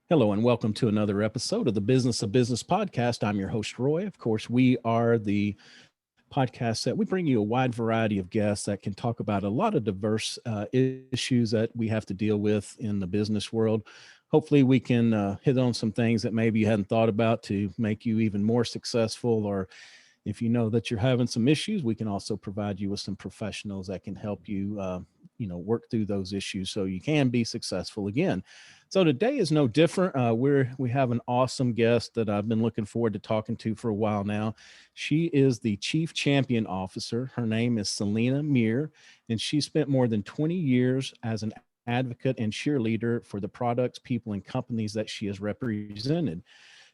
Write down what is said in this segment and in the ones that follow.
Hello and welcome to another episode of the Business of Business podcast. I'm your host, Roy. Of course, we are the podcast that we bring you a wide variety of guests that can talk about a lot of diverse issues that we have to deal with in the business world. Hopefully, we can hit on some things that maybe you hadn't thought about to make you even more successful, or if you know that you're having some issues, we can also provide you with some professionals that can help you, work through those issues so you can be successful again. So today is no different. We have an awesome guest that I've been looking forward to talking to for a while now. She is the Chief Champion Officer. Her name is Selina Meere, and she spent more than 20 years as an advocate and cheerleader for the products, people, and companies that she has represented.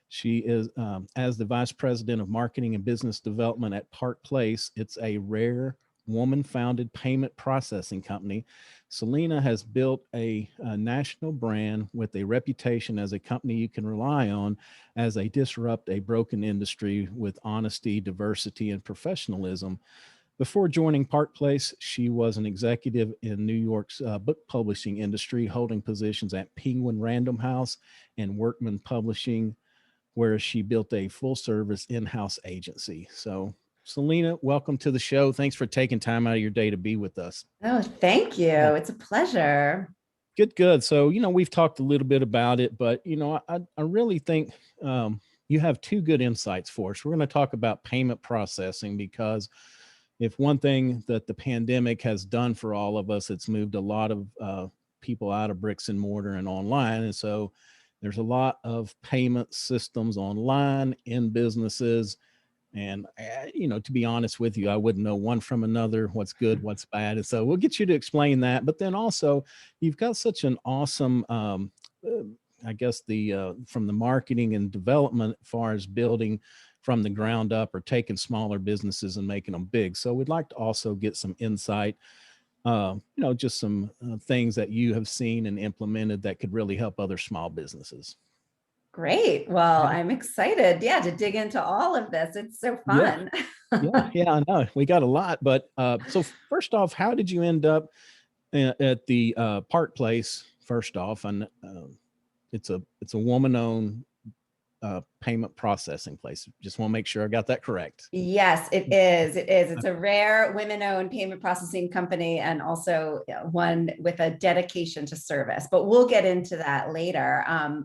She is, as the Vice President of Marketing and Business Development at Park Place. It's a rare woman-founded payment processing company. Selina has built a national brand with a reputation as a company you can rely on as they disrupt a broken industry with honesty, diversity, and professionalism. Before joining Park Place, she was an executive in New York's book publishing industry, holding positions at Penguin Random House and Workman Publishing, where she built a full service in-house agency. So Selina, welcome to the show. Thanks for taking time out of your day to be with us. Oh, thank you. Yeah. It's a pleasure. Good. So, we've talked a little bit about it, but, I really think you have two good insights for us. We're going to talk about payment processing because if one thing that the pandemic has done for all of us, it's moved a lot of people out of bricks and mortar and online. And so there's a lot of payment systems online in businesses. And, to be honest with you, I wouldn't know one from another, what's good, what's bad. And so we'll get you to explain that. But then also, you've got such an awesome, I guess, from the marketing and development as far as building from the ground up or taking smaller businesses and making them big. So we'd like to also get some insight, just some things that you have seen and implemented that could really help other small businesses. Great. Well, Yeah. I'm excited, to dig into all of this. It's so Yeah. fun. Yeah, I know we got a lot, but so first off, how did you end up at the Park Place? First off, and it's a woman-owned payment processing place. Just want to make sure I got that correct. Yes, it is. It is. It's a rare women-owned payment processing company and also one with a dedication to service. But we'll get into that later.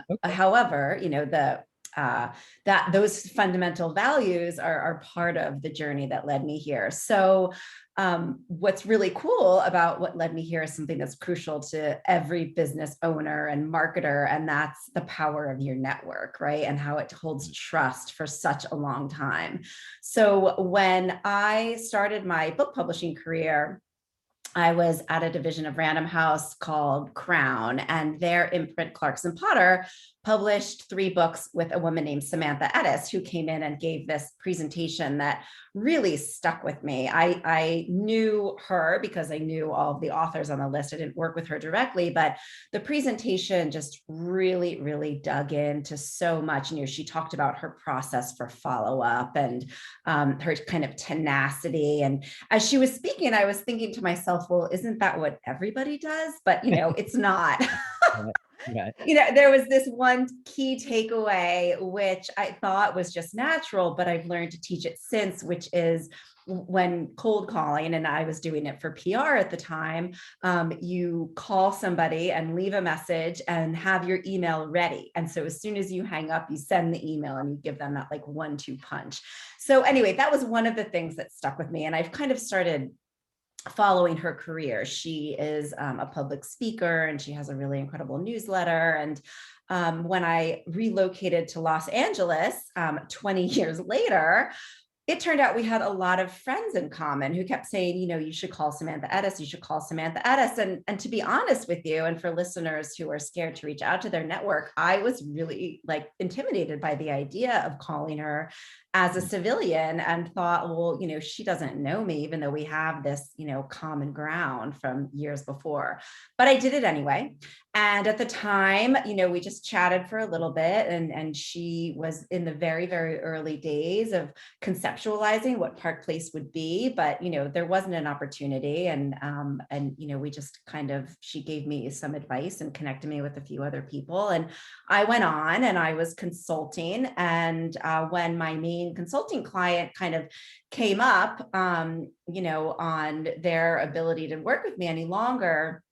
Okay. However, that those fundamental values are part of the journey that led me here. So what's really cool about what led me here is something that's crucial to every business owner and marketer, and that's the power of your network, right? And how it holds trust for such a long time. So when I started my book publishing career, I was at a division of Random House called Crown, and their imprint, Clarkson Potter, published 3 books with a woman named Samantha Edis, who came in and gave this presentation that really stuck with me. I knew her because I knew all of the authors on the list. I didn't work with her directly, but the presentation just really, really dug into so much. She talked about her process for follow-up and her kind of tenacity. And as she was speaking, I was thinking to myself, well, isn't that what everybody does? But, it's not. Right. There was this one key takeaway, which I thought was just natural, but I've learned to teach it since, which is when cold calling, and I was doing it for PR at the time, you call somebody and leave a message and have your email ready. And so as soon as you hang up, you send the email and you give them that like 1-2 punch. So anyway, that was one of the things that stuck with me. And I've kind of started following her career. She is a public speaker and she has a really incredible newsletter. And when I relocated to Los Angeles 20 years later, it turned out we had a lot of friends in common who kept saying, you should call Samantha Edis, you should call Samantha Edis. And to be honest with you, and for listeners who are scared to reach out to their network, I was really intimidated by the idea of calling her, as a civilian and thought, well, she doesn't know me, even though we have this, common ground from years before. But I did it anyway. And at the time, we just chatted for a little bit, and she was in the very, very early days of conceptualizing what Park Place would be, but there wasn't an opportunity, and we just she gave me some advice and connected me with a few other people, and I went on and I was consulting, and when my main consulting client kind of came up, on their ability to work with me any longer,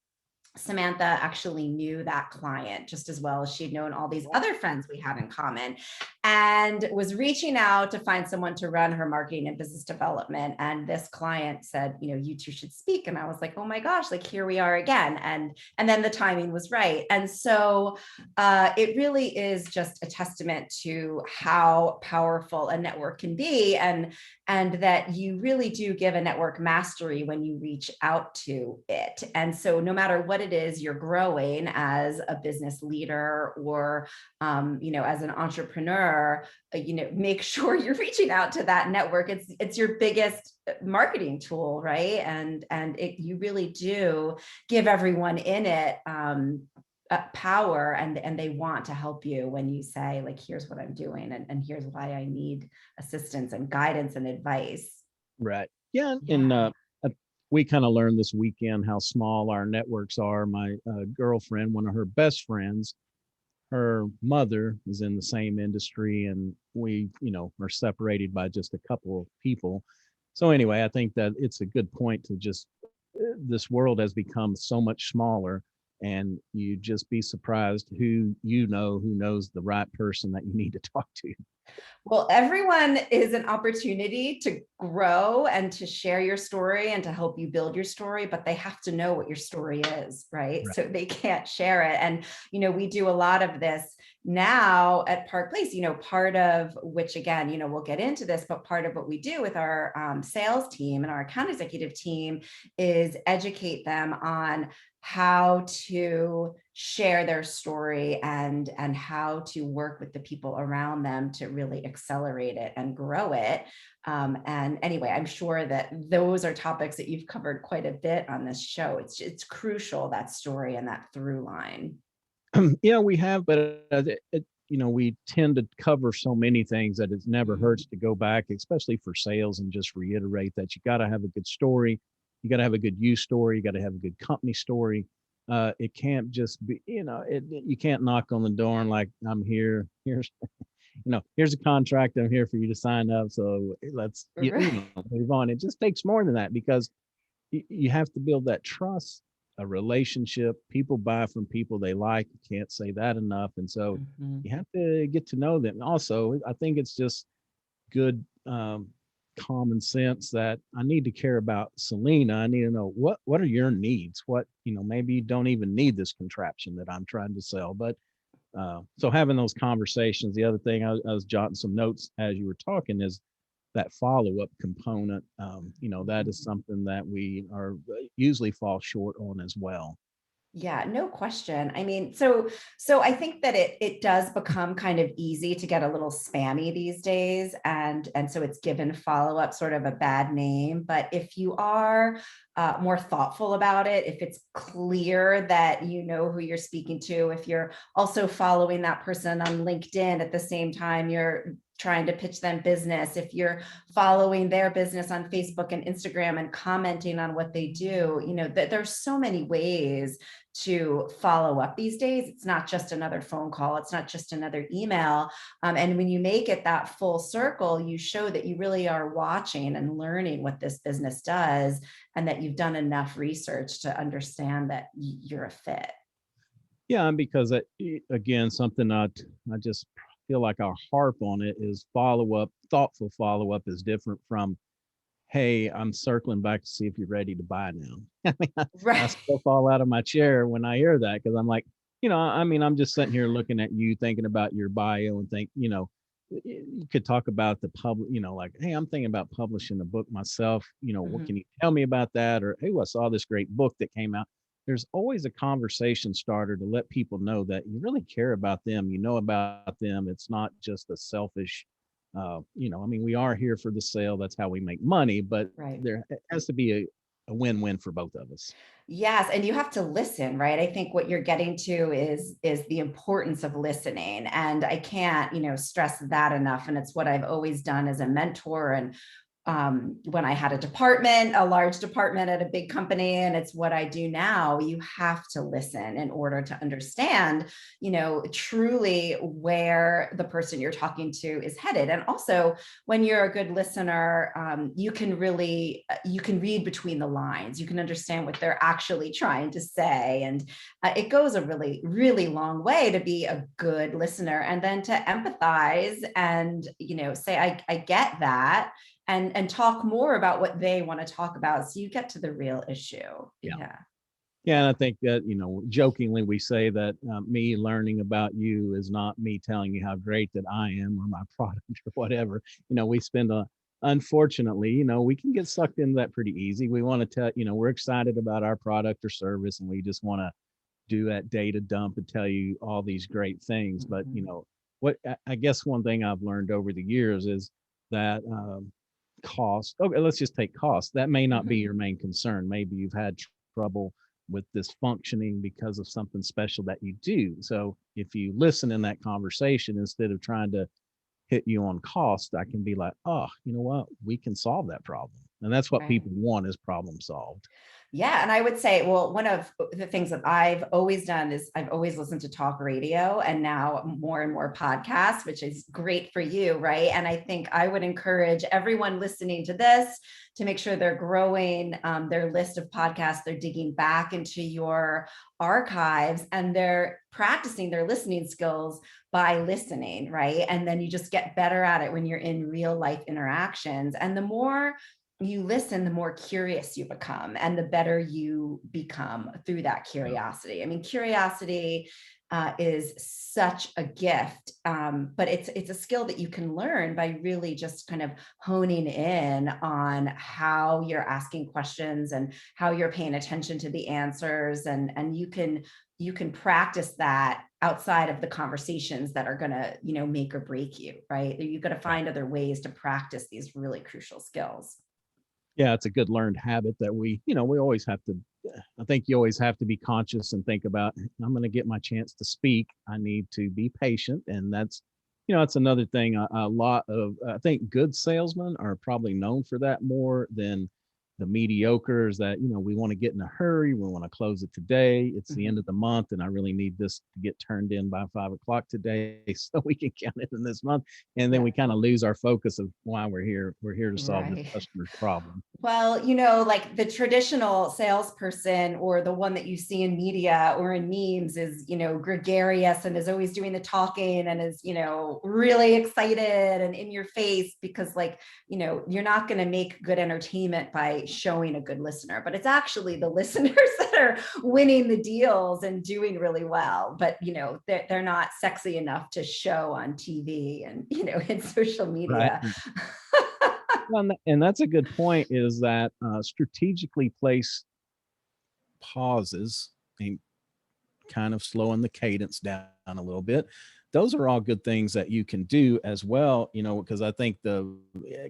Samantha actually knew that client just as well as she'd known all these other friends we had in common, and was reaching out to find someone to run her marketing and business development. And this client said, you two should speak. And I was like, oh my gosh, like here we are again. And then the timing was right. And so it really is just a testament to how powerful a network can be, and that you really do give a network mastery when you reach out to it. And so no matter what it is you're growing as a business leader, or as an entrepreneur, make sure you're reaching out to that network. It's your biggest marketing tool, right? And you really do give everyone in it power, and they want to help you when you say, like, here's what I'm doing, and here's why I need assistance and guidance and advice. Right. Yeah. And Yeah. we kind of learned this weekend how small our networks are. My girlfriend, one of her best friends, her mother is in the same industry, and we, are separated by just a couple of people. So anyway, I think that it's a good point to just, this world has become so much smaller, and you just be surprised who who knows the right person that you need to talk to. Well, everyone is an opportunity to grow and to share your story and to help you build your story, but they have to know what your story is, right? Right. So they can't share it. And, we do a lot of this now at Park Place, part of which, again, we'll get into this, but part of what we do with our sales team and our account executive team is educate them on how to share their story, and how to work with the people around them to really accelerate it and grow it. And anyway, I'm sure that those are topics that you've covered quite a bit on this show. It's crucial, that story and that through line. Yeah, we have, but we tend to cover so many things that it never hurts to go back, especially for sales, and just reiterate that you got to have a good story. You got to have a good you story. You got to have a good company story. It can't just be, you can't knock on the door and like, I'm here. Here's a contract. I'm here for you to sign up. So let's, Right. move on. It just takes more than that, because you have to build that trust, a relationship. People buy from people they like. You can't say that enough. And so Mhm. you have to get to know them. Also, I think it's just good common sense that I need to care about Selina. I need to know what are your needs? What, maybe you don't even need this contraption that I'm trying to sell. But so having those conversations. The other thing I was jotting some notes as you were talking is that follow-up component. That is something that we are usually fall short on as well. Yeah, no question. I mean, so I think that it does become kind of easy to get a little spammy these days, and so it's given follow-up sort of a bad name. But if you are more thoughtful about it, if it's clear that you know who you're speaking to, if you're also following that person on LinkedIn at the same time you're trying to pitch them business, if you're following their business on Facebook and Instagram and commenting on what they do, that there's so many ways to follow up these days. It's not just another phone call. It's not just another email. And when you make it that full circle, you show that you really are watching and learning what this business does, and that you've done enough research to understand that you're a fit. Yeah, and because again, something I just feel like I'll harp on it is follow up. Thoughtful follow up is different from, hey, I'm circling back to see if you're ready to buy now. I mean, I Right. still fall out of my chair when I hear that, because I'm like, I'm just sitting here looking at you, thinking about your bio, and think, you could talk about the public, like, hey, I'm thinking about publishing a book myself. What Mhm. can you tell me about that? Or, hey, I saw this great book that came out. There's always a conversation starter to let people know that you really care about them, about them. It's not just a selfish I mean, we are here for the sale. That's how we make money, but Right. there has to be a win-win for both of us. Yes, and you have to listen, right? I think what you're getting to is the importance of listening, and I can't, stress that enough. And it's what I've always done as a mentor, and when I had a large department at a big company, and it's what I do now. You have to listen in order to understand, truly where the person you're talking to is headed. And also, when you're a good listener, you can read between the lines. You can understand what they're actually trying to say, and it goes a really, really long way to be a good listener, and then to empathize and say, I get that, and talk more about what they want to talk about, so you get to the real issue. Yeah. Yeah. Yeah, and I think that, jokingly we say that me learning about you is not me telling you how great that I am or my product or whatever. We spend unfortunately, we can get sucked into that pretty easy. We want to tell, we're excited about our product or service, and we just want to do that data dump and tell you all these great things. But, Mhm. what I guess one thing I've learned over the years is that cost. Okay, let's just take cost. That may not be Mhm. your main concern. Maybe you've had trouble with this functioning because of something special that you do. So if you listen in that conversation instead of trying to hit you on cost, I can be like, oh, you know what? We can solve that problem. And that's what Right. people want, is problem solved. Yeah. And I would say, well, one of the things that I've always done is I've always listened to talk radio, and now more and more podcasts, which is great for you. Right. And I think I would encourage everyone listening to this to make sure they're growing their list of podcasts. They're digging back into your archives, and they're practicing their listening skills by listening. Right. And then you just get better at it when you're in real life interactions. And the more you listen, the more curious you become, and the better you become through that Yeah. curiosity. I mean, curiosity is such a gift, but it's a skill that you can learn by really just kind of honing in on how you're asking questions and how you're paying attention to the answers, and you can practice that outside of the conversations that are going to make or break you. Right, you've got to Yeah. find other ways to practice these really crucial skills. Yeah, it's a good learned habit that we always have to. I think you always have to be conscious and think about, I'm going to get my chance to speak. I need to be patient. And that's another thing. A lot of, I think good salesmen are probably known for that more than the mediocres that, we want to get in a hurry. We want to close it today. It's the end Mhm. of the month, and I really need this to get turned in by 5 o'clock today so we can count it in this month. And then Yeah, we kind of lose our focus of why we're here. We're here to solve this right. customer's problem. Well, like the traditional salesperson, or the one that you see in media or in memes, is, gregarious and is always doing the talking, and is, really excited and in your face, because, like, you're not going to make good entertainment by showing a good listener, but it's actually the listeners that are winning the deals and doing really well. But, they're not sexy enough to show on TV and, in social Right. media. Well, and that's a good point, is that strategically place pauses and kind of slowing the cadence down a little bit. Those are all good things that you can do as well, because I think kind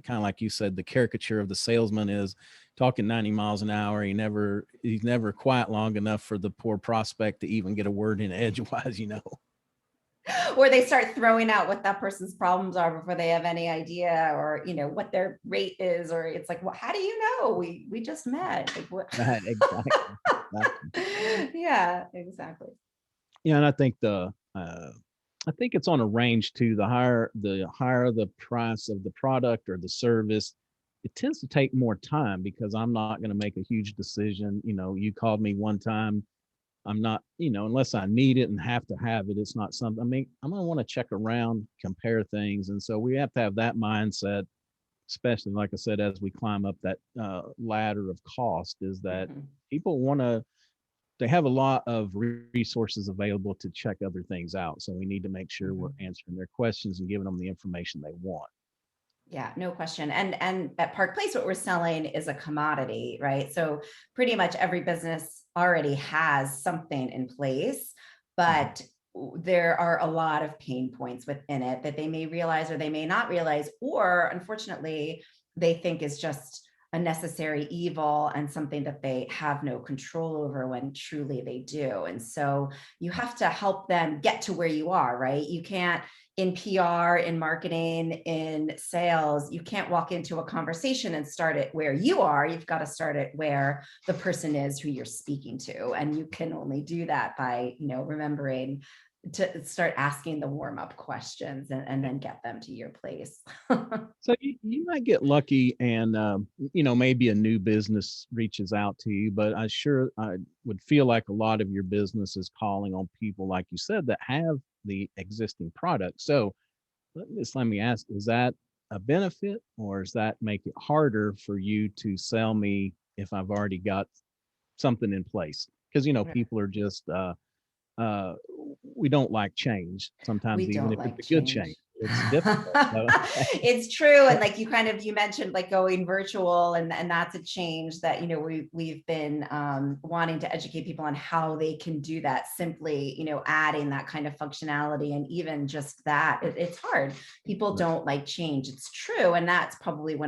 of like you said, the caricature of the salesman is talking 90 miles an hour. He's never quiet long enough for the poor prospect to even get a word in edgewise. Or they start throwing out what that person's problems are before they have any idea, or what their rate is, or it's like, well, how do you know? We just met. Like, what? Right, exactly. Exactly. Yeah, exactly. Yeah, and I think it's on a range too. The higher the price of the product or the service, it tends to take more time, because I'm not going to make a huge decision. You called me one time. I'm not, unless I need it and have to have it, it's not something. I mean, I'm going to want to check around, compare things. And so we have to have that mindset, especially, like I said, as we climb up that ladder of cost, is that Mhm. people want to, they have a lot of resources available to check other things out. So we need to make sure we're Mhm. answering their questions and giving them the information they want. Yeah, no question. And at Park Place, what we're selling is a commodity, right? So pretty much every business already has something in place, Mhm. but there are a lot of pain points within it that they may realize or they may not realize, or unfortunately, they think is just a necessary evil and something that they have no control over when truly they do. And so you have to help them get to where you are, right? You can't, in PR, in marketing, in sales, you can't walk into a conversation and start it where you are. You've got to start it where the person is who you're speaking to. And you can only do that by, remembering to start asking the warm-up questions and then get them to your place. So you might get lucky and, maybe a new business reaches out to you, but I would feel like a lot of your business is calling on people, like you said, that have the existing product. So let me ask, is that a benefit or does that make it harder for you to sell me if I've already got something in place? Because, people are just, we don't like change sometimes, We even don't if it's like a good change. change. It's difficult. So, It's true. And like you mentioned like going virtual, and that's a change that, we've been wanting to educate people on how they can do that, simply, adding that kind of functionality. And even just that, it's hard. People right. don't like change. It's true. And that's probably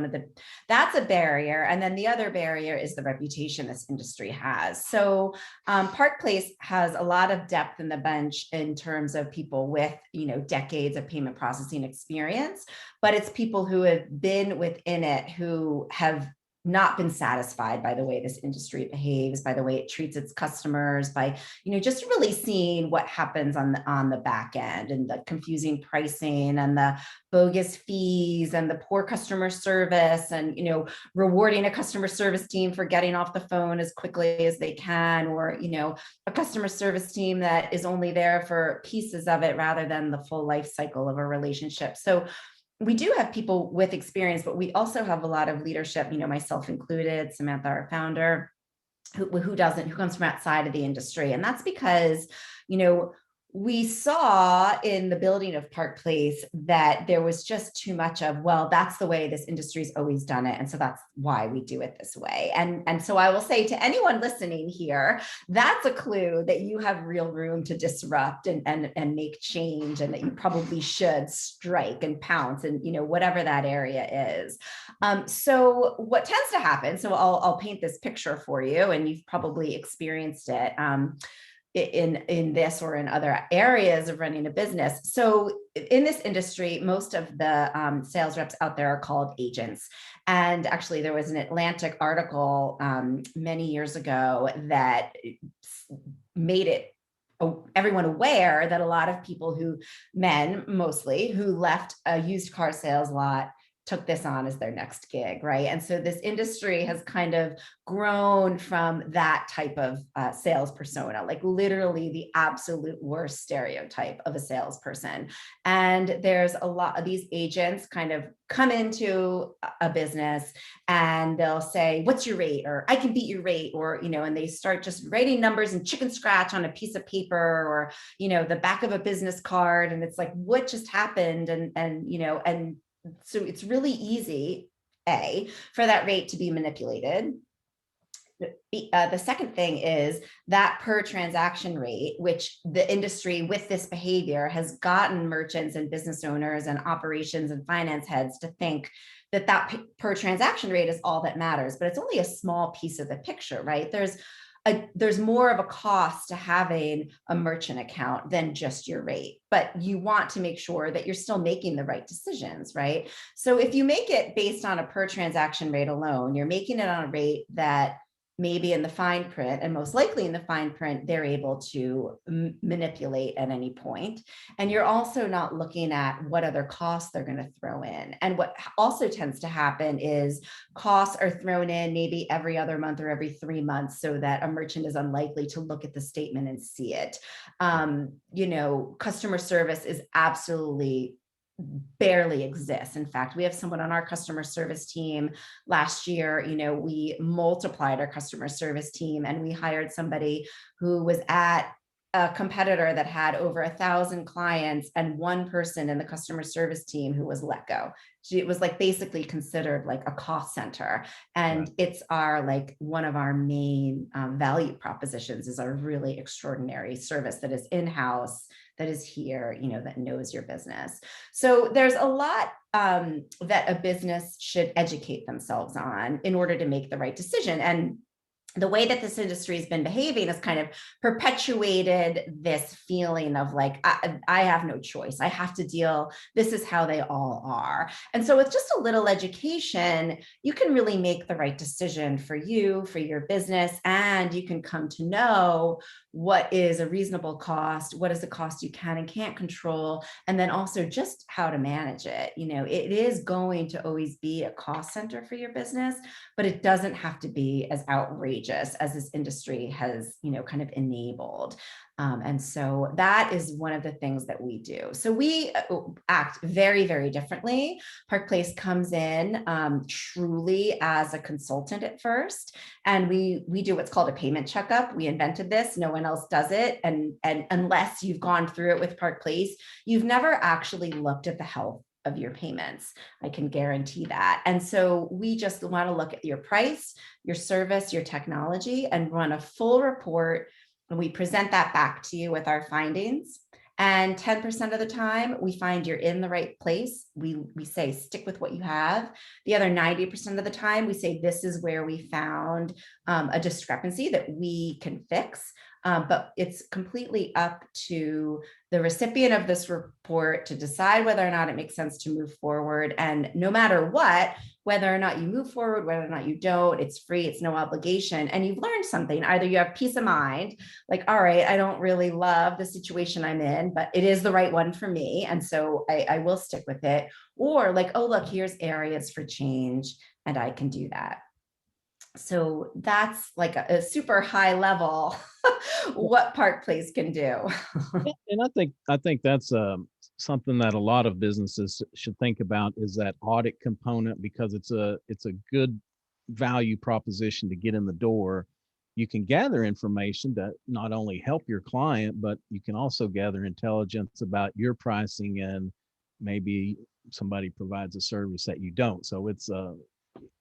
that's a barrier. And then the other barrier is the reputation this industry has. So Park Place has a lot of depth in the bench in terms of people with, decades of payment processing experience, but it's people who have been within it who have not been satisfied by the way this industry behaves, by the way it treats its customers, by, just really seeing what happens on the back end, and the confusing pricing and the bogus fees and the poor customer service, and, rewarding a customer service team for getting off the phone as quickly as they can, or, a customer service team that is only there for pieces of it rather than the full life cycle of a relationship. So we do have people with experience, but we also have a lot of leadership, myself included, Samantha, our founder, who comes from outside of the industry. And that's because, we saw in the building of Park Place that there was just too much of, well, that's the way this industry's always done it. And so that's why we do it this way. And so I will say to anyone listening here, that's a clue that you have real room to disrupt and make change, and that you probably should strike and pounce and, whatever that area is. So what tends to happen, so I'll paint this picture for you, and you've probably experienced it. In this or in other areas of running a business. So in this industry, most of the sales reps out there are called agents. And actually, there was an Atlantic article many years ago that made everyone aware that a lot of people men mostly, who left a used car sales lot took this on as their next gig, right? And so this industry has kind of grown from that type of sales persona, like literally the absolute worst stereotype of a salesperson. And there's a lot of these agents kind of come into a business and they'll say, what's your rate? Or I can beat your rate, or, and they start just writing numbers and chicken scratch on a piece of paper, or, the back of a business card. And it's like, what just happened? And so it's really easy, for that rate to be manipulated. The second thing is that per transaction rate, which the industry with this behavior has gotten merchants and business owners and operations and finance heads to think that per transaction rate is all that matters, but it's only a small piece of the picture, right? There's more of a cost to having a merchant account than just your rate, but you want to make sure that you're still making the right decisions, right? So if you make it based on a per transaction rate alone, you're making it on a rate that maybe in the fine print, and most likely in the fine print, they're able to manipulate at any point. And you're also not looking at what other costs they're going to throw in. And what also tends to happen is costs are thrown in maybe every other month or every 3 months, so that a merchant is unlikely to look at the statement and see it. Customer service is absolutely barely exists. In fact, we have someone on our customer service team last year, we multiplied our customer service team, and we hired somebody who was at a competitor that had over 1,000 clients and one person in the customer service team who was let go. It was like basically considered like a cost center. And Right. it's our like one of our main value propositions is our really extraordinary service that is in-house, that is here, that knows your business. So there's a lot that a business should educate themselves on in order to make the right decision. And the way that this industry has been behaving has kind of perpetuated this feeling of like, I have no choice. I have to deal. This is how they all are. And so with just a little education, you can really make the right decision for you, for your business, and you can come to know what is a reasonable cost, what is the cost you can and can't control, and then also just how to manage it. It is going to always be a cost center for your business, but it doesn't have to be as outrageous as this industry has, kind of enabled. And so that is one of the things that we do. So we act very, very differently. Park Place comes in truly as a consultant at first, and we do what's called a payment checkup. We invented this; no one else does it. And unless you've gone through it with Park Place, you've never actually looked at the health of your payments. I can guarantee that. And so we just want to look at your price, your service, your technology, and run a full report. And we present that back to you with our findings. And 10% of the time, we find you're in the right place. We say, stick with what you have. The other 90% of the time, we say, this is where we found a discrepancy that we can fix. But it's completely up to the recipient of this report to decide whether or not it makes sense to move forward. And no matter what, whether or not you move forward, whether or not you don't, it's free, it's no obligation. And you've learned something. Either you have peace of mind, like, all right, I don't really love the situation I'm in, but it is the right one for me. And so I will stick with it. Or like, oh, look, here's areas for change, and I can do that. So that's like a super high level what Park Place can do. Yeah, and I think that's something that a lot of businesses should think about is that audit component, because it's a good value proposition to get in the door. You can gather information that not only help your client, but you can also gather intelligence about your pricing, and maybe somebody provides a service that you don't. So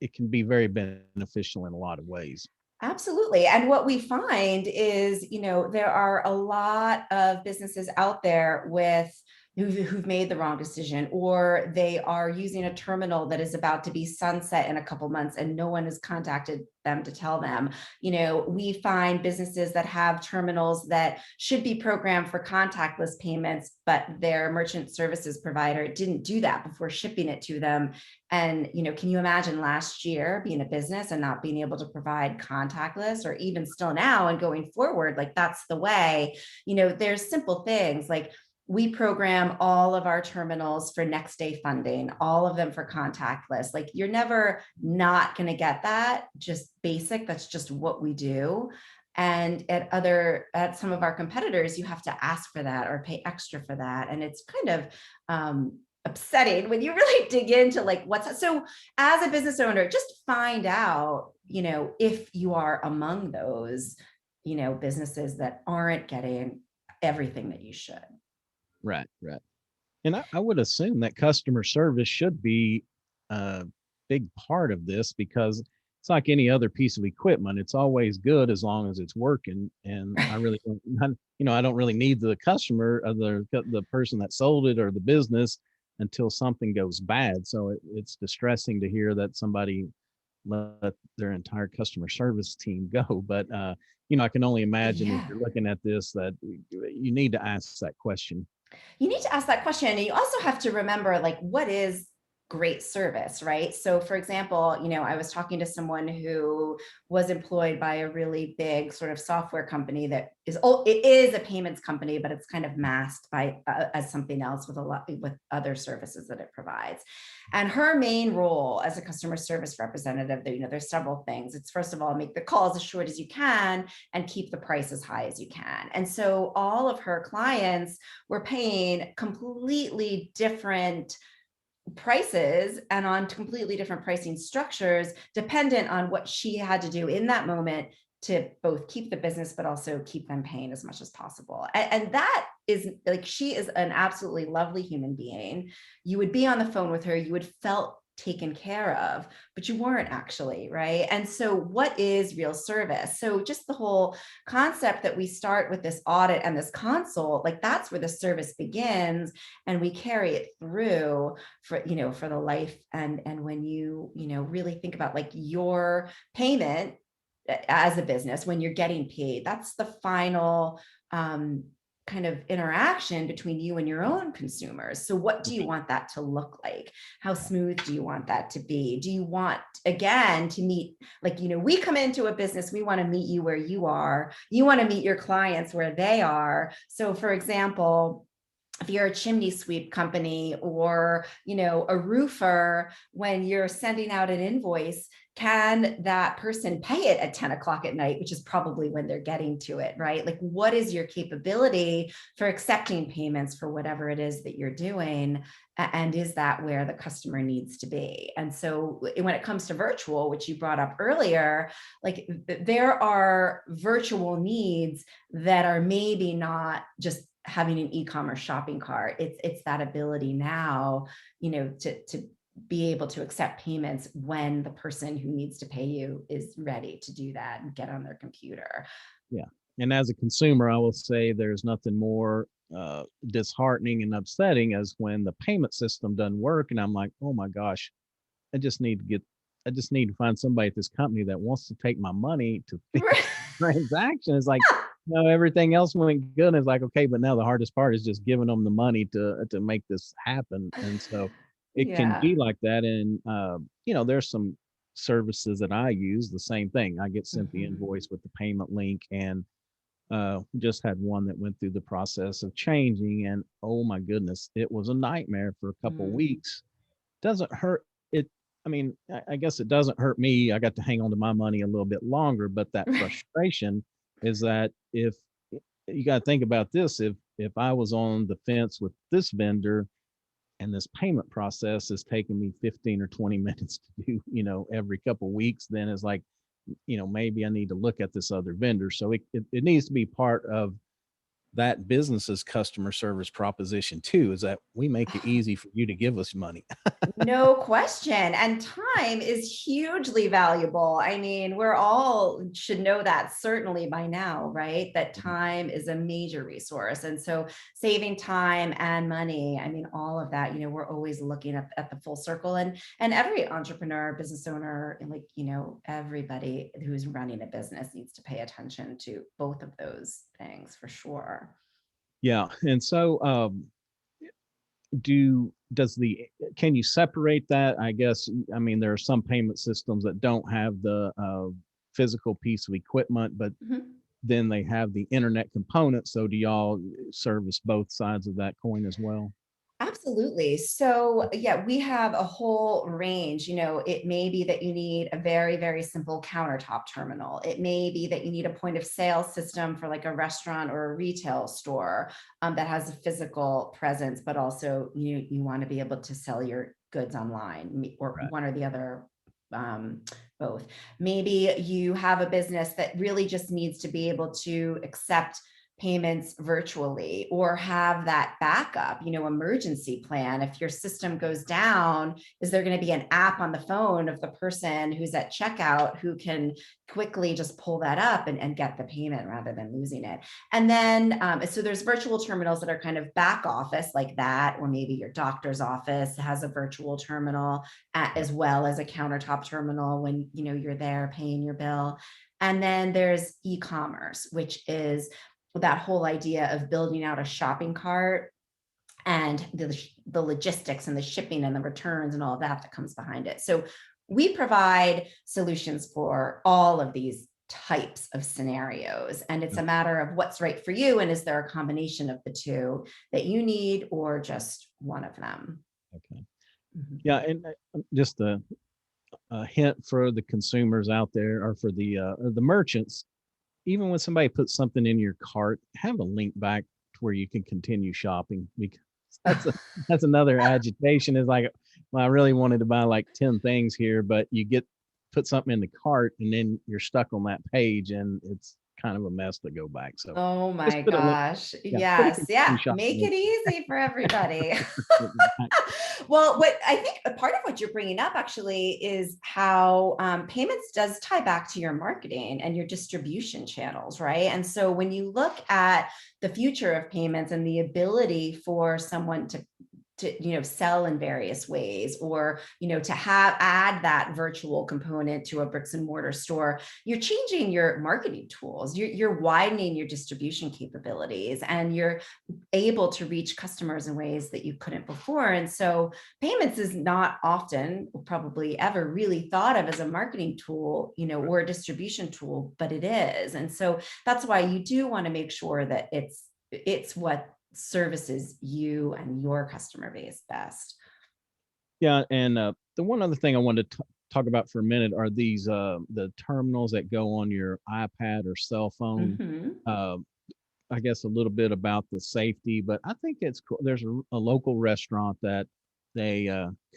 it can be very beneficial in a lot of ways. Absolutely. And what we find is, there are a lot of businesses out there who've made the wrong decision, or they are using a terminal that is about to be sunset in a couple months and no one has contacted them to tell them. We find businesses that have terminals that should be programmed for contactless payments, but their merchant services provider didn't do that before shipping it to them. And, can you imagine last year being a business and not being able to provide contactless, or even still now and going forward, like that's the way. There's simple things like we program all of our terminals for next day funding, all of them for contactless. Like you're never not going to get that, just basic. That's just what we do. And at some of our competitors, you have to ask for that or pay extra for that. And it's kind of upsetting when you really dig into like so as a business owner, just find out, if you are among those, businesses that aren't getting everything that you should. Right, right. And I would assume that customer service should be a big part of this, because it's like any other piece of equipment. It's always good as long as it's working. And I really don't, I don't really need the customer or the person that sold it or the business until something goes bad. So it's distressing to hear that somebody let their entire customer service team go. But, I can only imagine if Yeah. you're looking at this, that you need to ask that question. You need to ask that question. And you also have to remember, like, what is great service, right? So, for example, I was talking to someone who was employed by a really big sort of software company that it is a payments company, but it's kind of masked by as something else with other services that it provides. And her main role as a customer service representative, there's several things. It's first of all, make the calls as short as you can and keep the price as high as you can. And so all of her clients were paying completely different prices and on completely different pricing structures, dependent on what she had to do in that moment to both keep the business, but also keep them paying as much as possible. And that is like, she is an absolutely lovely human being. You would be on the phone with her, you would felt taken care of, but you weren't actually, right? And so what is real service? So just the whole concept that we start with this audit and this consult, like that's where the service begins, and we carry it through for, for the life. And when you really think about like your payment as a business, when you're getting paid, that's the final kind of interaction between you and your own consumers. So what do you want that to look like? How smooth do you want that to be? Do you want, again, to meet, like, we come into a business, we want to meet you where you are. You want to meet your clients where they are. So for example, if you're a chimney sweep company or, a roofer, when you're sending out an invoice, can that person pay it at 10 o'clock at night, which is probably when they're getting to it, right? Like, what is your capability for accepting payments for whatever it is that you're doing? And is that where the customer needs to be? And so when it comes to virtual, which you brought up earlier, like there are virtual needs that are maybe not just having an e-commerce shopping cart. It's that ability now, to be able to accept payments when the person who needs to pay you is ready to do that and get on their computer. Yeah. And as a consumer, I will say there's nothing more disheartening and upsetting as when the payment system doesn't work. And I'm like, oh my gosh, I just need to find somebody at this company that wants to take my money to fix the transaction. It's like, everything else went good. It's like, okay, but now the hardest part is just giving them the money to make this happen. And so it can Yeah. be like that. And, there's some services that I use the same thing. I get sent the invoice with the payment link, and just had one that went through the process of changing, and oh my goodness, it was a nightmare for a couple weeks. Doesn't hurt it. I mean, I guess it doesn't hurt me. I got to hang on to my money a little bit longer, but that frustration is that if you got to think about this, if I was on the fence with this vendor and this payment process is taking me 15 or 20 minutes to do, every couple of weeks, then it's like, maybe I need to look at this other vendor. So it needs to be part of that business's customer service proposition too, is that we make it easy for you to give us money. No question. And time is hugely valuable. I mean, we're all should know that certainly by now, right? That time is a major resource. And so saving time and money, I mean, all of that, we're always looking at the full circle, and every entrepreneur, business owner, and like, everybody who's running a business needs to pay attention to both of those things for sure. Yeah. And so, can you separate that? I guess, I mean, there are some payment systems that don't have the physical piece of equipment, but then they have the internet component. So do y'all service both sides of that coin as well? Absolutely. So yeah, we have a whole range. It may be that you need a very, very simple countertop terminal. It may be that you need a point of sale system for like a restaurant or a retail store that has a physical presence, but also you want to be able to sell your goods online, or Right. one or the other, both. Maybe you have a business that really just needs to be able to accept payments virtually, or have that backup, emergency plan. If your system goes down, is there going to be an app on the phone of the person who's at checkout who can quickly just pull that up and get the payment rather than losing it? And then, so there's virtual terminals that are kind of back office like that, or maybe your doctor's office has a virtual terminal as well as a countertop terminal when, you're there paying your bill. And then there's e-commerce, which is that whole idea of building out a shopping cart and the logistics and the shipping and the returns and all of that comes behind it. So we provide solutions for all of these types of scenarios, and it's a matter of what's right for you, and is there a combination of the two that you need, or just one of them? Okay. Yeah. And just a hint for the consumers out there, or for the merchants, even when somebody puts something in your cart, have a link back to where you can continue shopping, because that's another agitation. Is like, well, I really wanted to buy like 10 things here, but you get put something in the cart and then you're stuck on that page and it's kind of a mess to go back. So Oh just my put a link, gosh. yeah, put a Yes. consumer Yeah. shopping Make link. it easy for everybody. Right. Well, what I think a part of what you're bringing up actually is how payments does tie back to your marketing and your distribution channels, right? And so when you look at the future of payments and the ability for someone to sell in various ways, or to add that virtual component to a bricks and mortar store, you're changing your marketing tools, you're widening your distribution capabilities, and you're able to reach customers in ways that you couldn't before. And so payments is not often, probably ever, really thought of as a marketing tool, or a distribution tool, but it is. And so that's why you do want to make sure that it's what services you and your customer base best. Yeah, and the one other thing I wanted to talk about for a minute are these the terminals that go on your iPad or cell phone. Mm-hmm. Uh, I guess a little bit about the safety, but I think it's cool. There's a local restaurant that they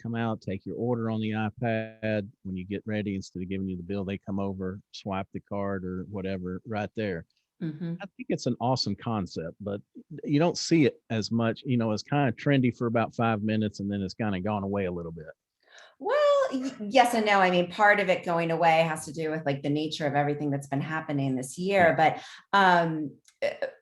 come out, take your order on the iPad. When you get ready, instead of giving you the bill, they come over, swipe the card or whatever right there. Mm-hmm. I think it's an awesome concept, but you don't see it as much. It's kind of trendy for about 5 minutes and then it's kind of gone away a little bit. Well, yes and no. I mean, part of it going away has to do with like the nature of everything that's been happening this year, Yeah. but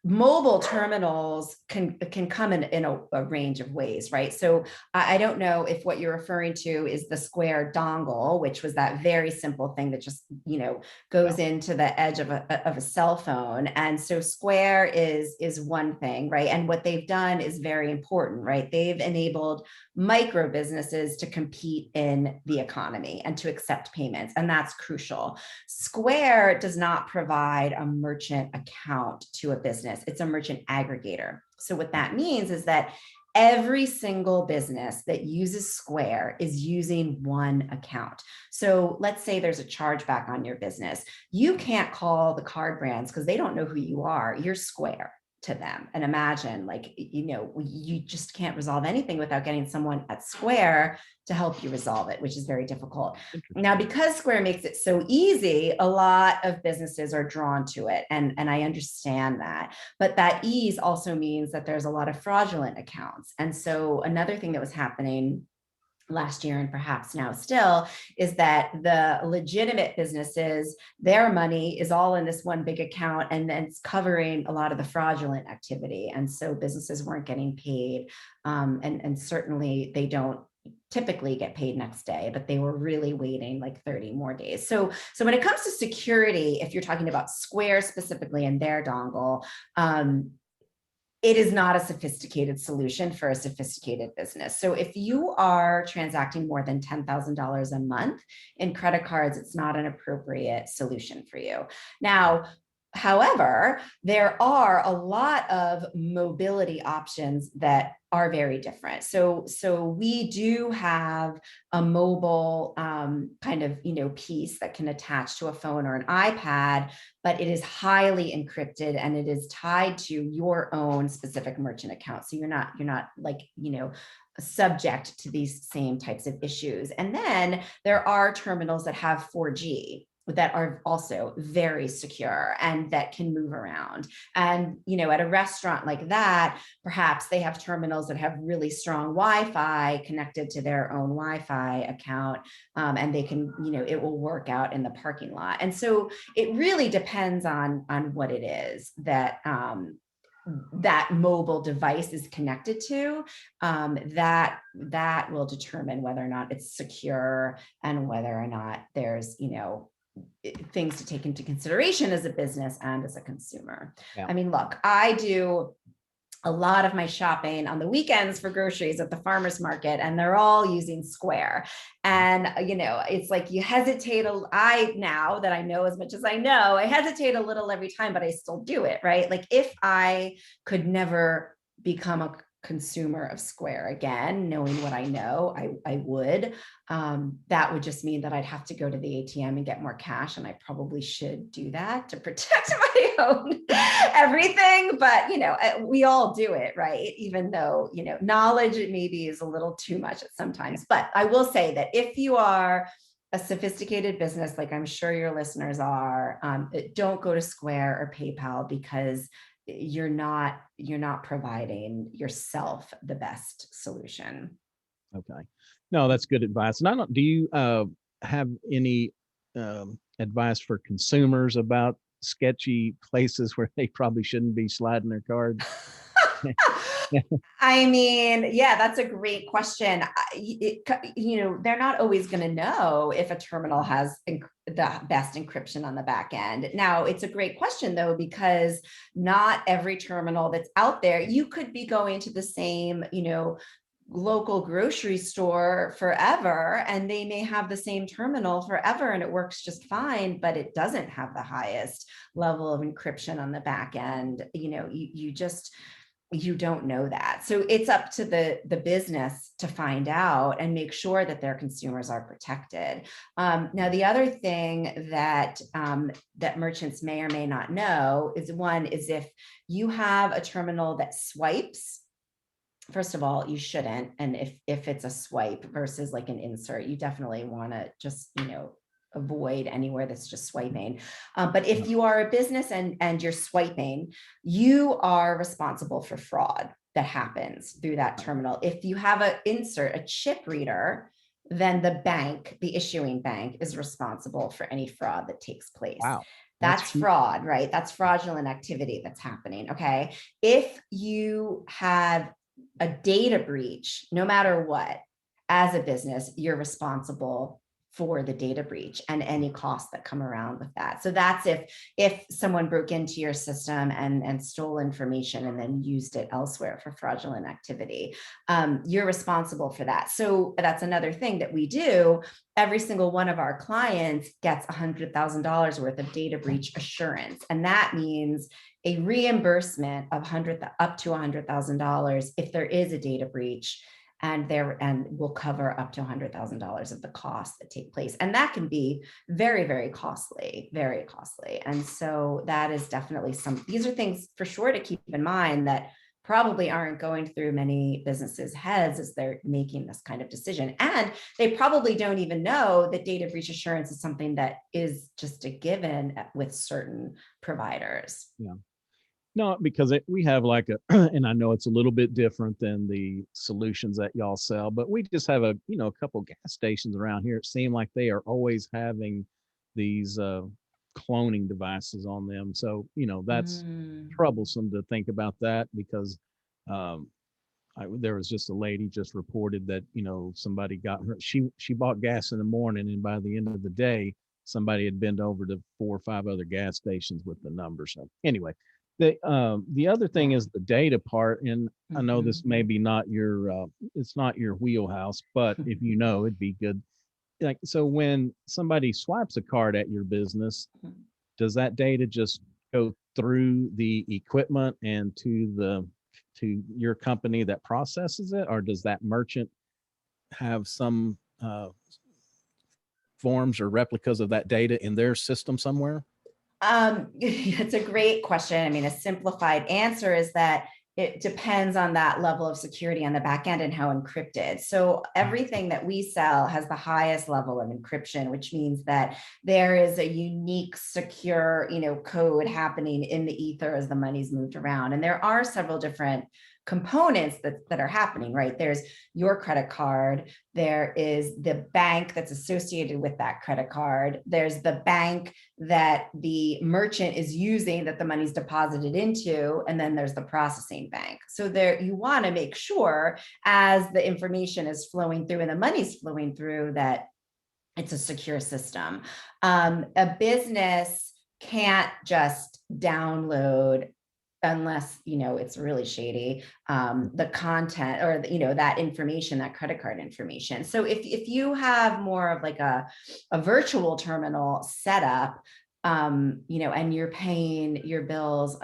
mobile terminals can come in a range of ways, right? So I don't know if what you're referring to is the Square dongle, which was that very simple thing that just Yeah. goes into the edge of a cell phone. And so Square is one thing, right? And what they've done is very important, right? They've enabled micro businesses to compete in the economy and to accept payments, and that's crucial. Square does not provide a merchant account to a business. It's a merchant aggregator. So what that means is that every single business that uses Square is using one account. So let's say there's a chargeback on your business. You can't call the card brands because they don't know who you are. You're Square to them. And imagine, like, you just can't resolve anything without getting someone at Square to help you resolve it, which is very difficult. Now, because Square makes it so easy, a lot of businesses are drawn to it. And I understand that. But that ease also means that there's a lot of fraudulent accounts. And so another thing that was happening last year, and perhaps now still, is that the legitimate businesses, their money is all in this one big account, and then it's covering a lot of the fraudulent activity. And so businesses weren't getting paid. And certainly they don't typically get paid next day, but they were really waiting like 30 more days. So when it comes to security, if you're talking about Square specifically and their dongle, it is not a sophisticated solution for a sophisticated business. So if you are transacting more than $10,000 a month in credit cards, it's not an appropriate solution for you. Now, however, there are a lot of mobility options that are very different. So we do have a mobile kind of piece that can attach to a phone or an iPad, but it is highly encrypted and it is tied to your own specific merchant account. So you're not like subject to these same types of issues. And then there are terminals that have 4G that are also very secure and that can move around. And, at a restaurant like that, perhaps they have terminals that have really strong Wi-Fi connected to their own Wi-Fi account. And they can, it will work out in the parking lot. And so it really depends on what it is that, that mobile device is connected to, that will determine whether or not it's secure and whether or not there's, things to take into consideration as a business and as a consumer. Yeah. I mean, look, I do a lot of my shopping on the weekends for groceries at the farmer's market, and they're all using Square. And, it's like you hesitate. Now that I know as much as I know, I hesitate a little every time, but I still do it, right? Like if I could never become a consumer of Square again, knowing what I know, I would. That would just mean that I'd have to go to the ATM and get more cash, and I probably should do that to protect my own everything. But we all do it, right? Even though knowledge maybe is a little too much at sometimes. But I will say that if you are a sophisticated business, like I'm sure your listeners are, don't go to Square or PayPal, because you're not providing yourself the best solution. Okay. No, that's good advice. And I don't, do you have any advice for consumers about sketchy places where they probably shouldn't be sliding their cards? I mean, yeah, that's a great question. They're not always going to know if a terminal has the best encryption on the back end. Now, it's a great question, though, because not every terminal that's out there, you could be going to the same, local grocery store forever, and they may have the same terminal forever and it works just fine, but it doesn't have the highest level of encryption on the back end. You don't know that. So it's up to the business to find out and make sure that their consumers are protected. Now, the other thing that merchants may or may not know is, one is, if you have a terminal that swipes, first of all, you shouldn't. And if it's a swipe versus like an insert, you definitely want to just, avoid anywhere that's just swiping. But if you are a business and you're swiping, you are responsible for fraud that happens through that terminal. If you have an insert, a chip reader, then the bank, the issuing bank, is responsible for any fraud that takes place. Wow. That's fraud, right? That's fraudulent activity that's happening. Okay. If you have a data breach, no matter what, as a business, you're responsible for the data breach and any costs that come around with that. So that's if someone broke into your system and stole information and then used it elsewhere for fraudulent activity, you're responsible for that. So that's another thing that we do. Every single one of our clients gets $100,000 worth of data breach assurance. And that means a reimbursement of up to $100,000 if there is a data breach, and will cover up to $100,000 of the costs that take place. And that can be very, very costly, very costly. And so that is definitely these are things for sure to keep in mind that probably aren't going through many businesses' heads as they're making this kind of decision. And they probably don't even know that data breach assurance is something that is just a given with certain providers. Yeah. No, because we have like and I know it's a little bit different than the solutions that y'all sell, but we just have a couple gas stations around here. It seems like they are always having these cloning devices on them. So, that's troublesome to think about that, because there was just a lady just reported that, somebody got her, she bought gas in the morning, and by the end of the day, somebody had been over to 4 or 5 other gas stations with the numbers. So anyway, the other thing is the data part, and I know this may be not it's not your wheelhouse, but if it'd be good. Like, so when somebody swipes a card at your business, does that data just go through the equipment and to your company that processes it, or does that merchant have some forms or replicas of that data in their system somewhere? It's a great question. I mean, a simplified answer is that it depends on that level of security on the back end and how encrypted. So everything that we sell has the highest level of encryption, which means that there is a unique, secure, code happening in the ether as the money's moved around. And there are several different components that are happening, right? There's your credit card. There is the bank that's associated with that credit card. There's the bank that the merchant is using that the money's deposited into. And then there's the processing bank. So there, you want to make sure as the information is flowing through and the money's flowing through that it's a secure system. A business can't just download, unless it's really shady, the content or that information, that credit card information. So if you have more of like a virtual terminal setup, and you're paying your bills,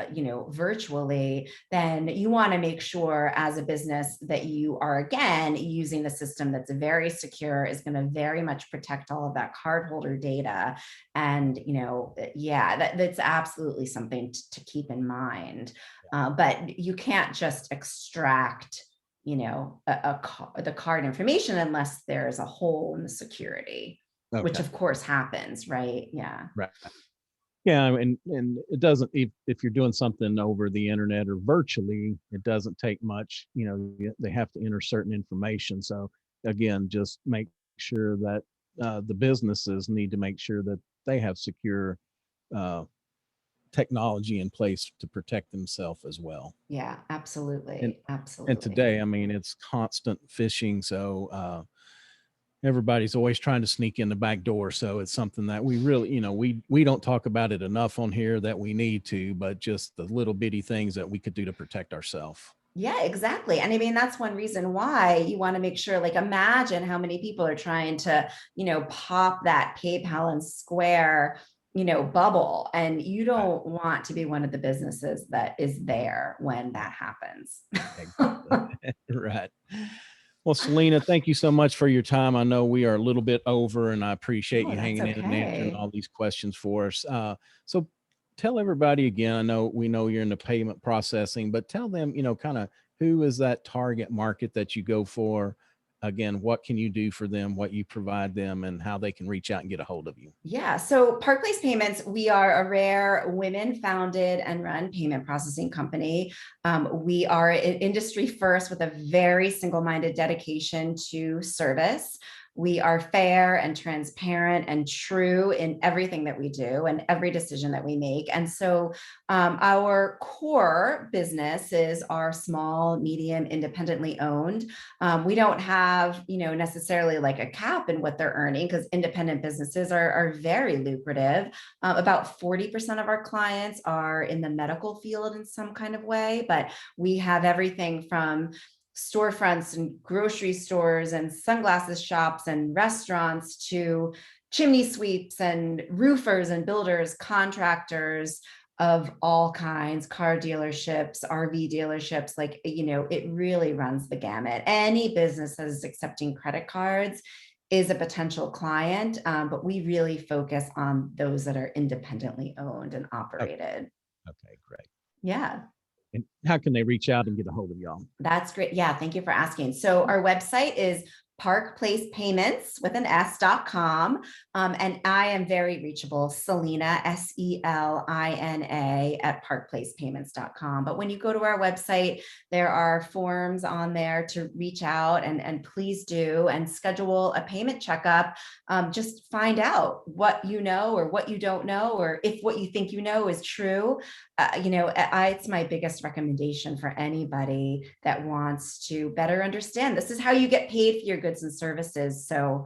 virtually, then you want to make sure as a business that you are, again, using a system that's very secure, is going to very much protect all of that cardholder data. And, that's absolutely something to keep in mind. But you can't just extract, the card information unless there's a hole in the security. which Okay. of course happens, right? Yeah. Right. Yeah, and it doesn't, if you're doing something over the internet or virtually, it doesn't take much. They have to enter certain information. So again, just make sure that the businesses need to make sure that they have secure uh, technology in place to protect themselves as well. Yeah, And absolutely. and Absolutely. today, I mean, it's constant phishing. So everybody's always trying to sneak in the back door. So it's something that we really, we don't talk about it enough on here that we need to, but just the little bitty things that we could do to protect ourselves. Yeah, exactly. And I mean, that's one reason why you want to make sure, like, imagine how many people are trying to, pop that PayPal and Square, bubble. And you Right. don't want to be one of the businesses that is there when that happens. Exactly. Right. Well, Selina, thank you so much for your time. I know we are a little bit over, and I appreciate Oh, you that's hanging in and answering okay. all these questions for us. So tell everybody again, we know you're in the payment processing, but tell them, kind of who is that target market that you go for? Again, what can you do for them, what you provide them, and how they can reach out and get a hold of you? Yeah. So Park Place Payments, we are a rare women founded and run payment processing company. We are an industry first with a very single minded dedication to service. We are fair and transparent and true in everything that we do and every decision that we make. And so our core business is our small, medium, independently owned. We don't have, necessarily like a cap in what they're earning because independent businesses are very lucrative. About 40% of our clients are in the medical field in some kind of way, but we have everything from storefronts and grocery stores and sunglasses shops and restaurants to chimney sweeps and roofers and builders, contractors of all kinds, car dealerships, RV dealerships, like, it really runs the gamut. Any business that is accepting credit cards is a potential client, but we really focus on those that are independently owned and Okay, operated. okay, great. Yeah. And how can they reach out and get a hold of y'all? That's great. Yeah, thank you for asking. So our website is parkplacepayments with an s.com. And I am very reachable, Selina, Selina at parkplacepayments.com. But when you go to our website, there are forms on there to reach out and please do and schedule a payment checkup. Just find out what you know or what you don't know, or if what you think you know is true. It's my biggest recommendation for anybody that wants to better understand. This is how you get paid for your goods and services. So,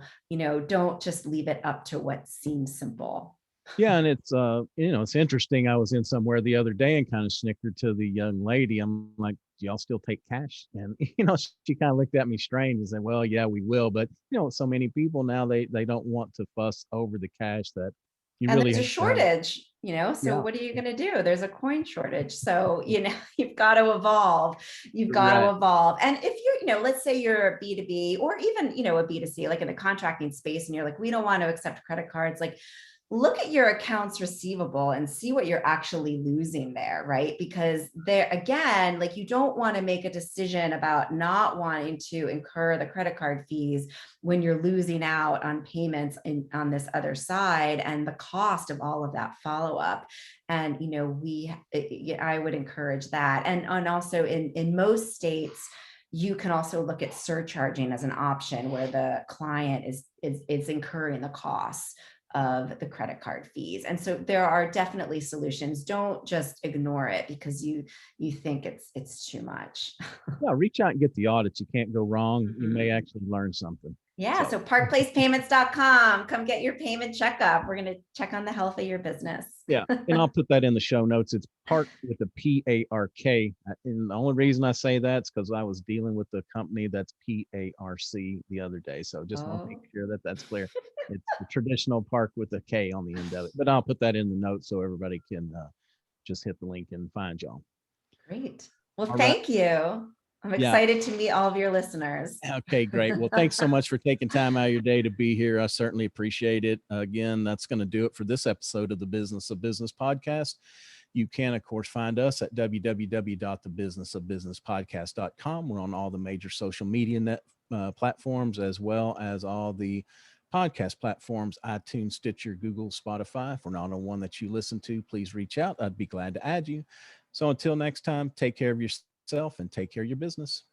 don't just leave it up to what seems simple. Yeah, and it's interesting. I was in somewhere the other day and kind of snickered to the young lady. I'm like, "Do y'all still take cash?" And she kind of looked at me strange and said, "Well, yeah, we will, but so many people now they don't want to fuss over the cash that you And really there's a have to have." shortage, so Yeah, what are you going to do? There's a coin shortage. So, you've got to evolve. You've got to right. evolve. And if you're, let's say you're a B2B or even, a B2C, like in the contracting space, and you're like, we don't want to accept credit cards, like, look at your accounts receivable and see what you're actually losing there, right? Because there, again, like, you don't want to make a decision about not wanting to incur the credit card fees when you're losing out on payments on this other side and the cost of all of that follow-up. And, I would encourage that. And also in most states, you can also look at surcharging as an option where the client is incurring the costs of the credit card fees. And so there are definitely solutions. Don't just ignore it because you think it's too much. Yeah, reach out and get the audits. You can't go wrong. You may Mhm. actually learn something. Yeah, So so parkplacepayments.com. Come get your payment checkup. We're going to check on the health of your business. yeah, and I'll put that in the show notes. It's Park with a PARK. And the only reason I say that is because I was dealing with a company that's PARC the other day. So just want to make Oh, sure that that's clear. It's the traditional park with a K on the end of it. But I'll put that in the notes so everybody can just hit the link and find y'all. great. Well, All right. thank you. I'm Yeah. excited to meet all of your listeners. Okay, great. Well, thanks so much for taking time out of your day to be here. I certainly appreciate it. Again, that's going to do it for this episode of the Business of Business podcast. You can, of course, find us at www.thebusinessofbusinesspodcast.com. We're on all the major social media platforms, as well as all the podcast platforms, iTunes, Stitcher, Google, Spotify. If we're not on one that you listen to, please reach out. I'd be glad to add you. So until next time, take care of yourself and take care of your business.